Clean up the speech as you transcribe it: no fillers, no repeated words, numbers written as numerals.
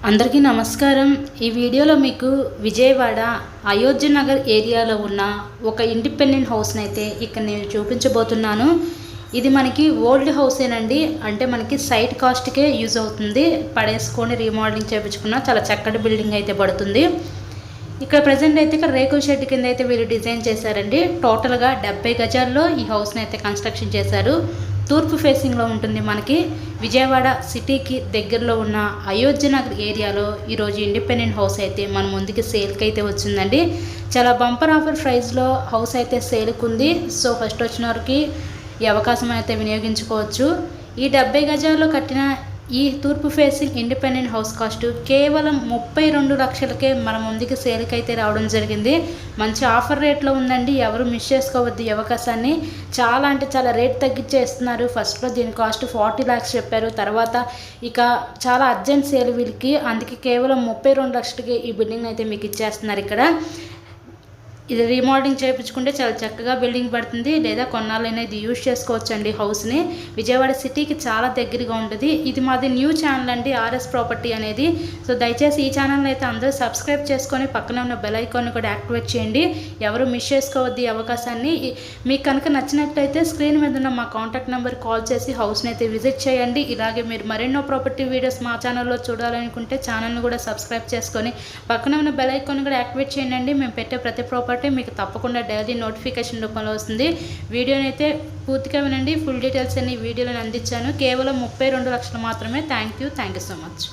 అందరికీ నమస్కారం। ఈ వీడియోలో మీకు విజయవాడ అయోధ్య నగర్ ఏరియాలో ఉన్న ఒక ఇండిపెండెంట్ హౌస్ని అయితే ఇక్కడ నేను చూపించబోతున్నాను। ఇది మనకి ఓల్డ్ హౌసేనండి, అంటే మనకి సైట్ కాస్ట్కే యూజ్ అవుతుంది। పడేసుకొని రీమోడలింగ్ చేయించుకున్న చాలా చక్కటి బిల్డింగ్ అయితే పడుతుంది। ఇక్కడ ప్రెజెంట్ అయితే ఇక్కడ రేకుల షెడ్ కింద అయితే వీళ్ళు డిజైన్ చేశారండి। టోటల్గా 70 గజాల్లో ఈ హౌస్ని అయితే కన్స్ట్రక్షన్ చేశారు। తూర్పు ఫేసింగ్లో ఉంటుంది। మనకి విజయవాడ సిటీకి దగ్గరలో ఉన్న అయోధ్య నగర్ ఏరియాలో ఈరోజు ఇండిపెండెంట్ హౌస్ అయితే మన ముందుకి సేల్కి అయితే వచ్చిందండి। చాలా బంపర్ ఆఫర్ ప్రైస్లో హౌస్ అయితే సేల్కి ఉంది। సో ఫస్ట్ వచ్చిన వారికి ఈ అవకాశం అయితే వినియోగించుకోవచ్చు। ఈ 70 గజాల్లో కట్టిన ఈ తూర్పు ఫేసింగ్ ఇండిపెండెంట్ హౌస్ కాస్ట్ కేవలం 32 లక్షలకే మన ముందుకి సేల్కి అయితే రావడం జరిగింది। మంచి ఆఫర్ రేట్లో ఉందండి, ఎవరు మిస్ చేసుకోవద్దు ఈ అవకాశాన్ని। చాలా అంటే చాలా రేట్ తగ్గించేస్తున్నారు। ఫస్ట్లో దీని కాస్ట్ 40 lakhs చెప్పారు, తర్వాత ఇక చాలా అర్జెంట్ సేల్ వీళ్ళకి, అందుకే కేవలం 32 లక్షలకి ఈ బిల్డింగ్ అయితే మీకు ఇచ్చేస్తున్నారు। ఇక్కడ ఇది రీమోడలింగ్ చేయించుకుంటే చాలా చక్కగా బిల్డింగ్ పడుతుంది, లేదా కొన్నాళ్ళైనా ఇది యూజ్ చేసుకోవచ్చు అండి హౌస్ని। విజయవాడ సిటీకి చాలా దగ్గరగా ఉంటుంది। ఇది మాది న్యూ ఛానల్ అండి, ఆర్ఎస్ ప్రాపర్టీ అనేది। సో దయచేసి ఈ ఛానల్ని అయితే అందరూ సబ్స్క్రైబ్ చేసుకొని పక్కన ఉన్న బెల్ ఐకాన్ని కూడా యాక్టివేట్ చేయండి, ఎవరు మిస్ చేసుకోవద్దు ఈ అవకాశాన్ని। మీకు కనుక నచ్చినట్లయితే స్క్రీన్ మీద ఉన్న మా కాంటాక్ట్ నెంబర్ కాల్ చేసి హౌస్ని అయితే విజిట్ చేయండి। ఇలాగే మీరు మరెన్నో ప్రాపర్టీ వీడియోస్ మా ఛానల్లో చూడాలనుకుంటే ఛానల్ని కూడా సబ్స్క్రైబ్ చేసుకొని పక్కన ఉన్న బెల్ ఐకాన్ని కూడా యాక్టివేట్ చేయండి। మేము పెట్టే ప్రతి ప్రాపర్టీ మీకు తప్పకుండా డైలీ నోటిఫికేషన్ రూపంలో వస్తుంది। వీడియోని అయితే పూర్తిగా వినండి, ఫుల్ డీటెయిల్స్ అన్ని వీడియోలో అందించాను। కేవలం 32 లక్షలు మాత్రమే। Thank you so much.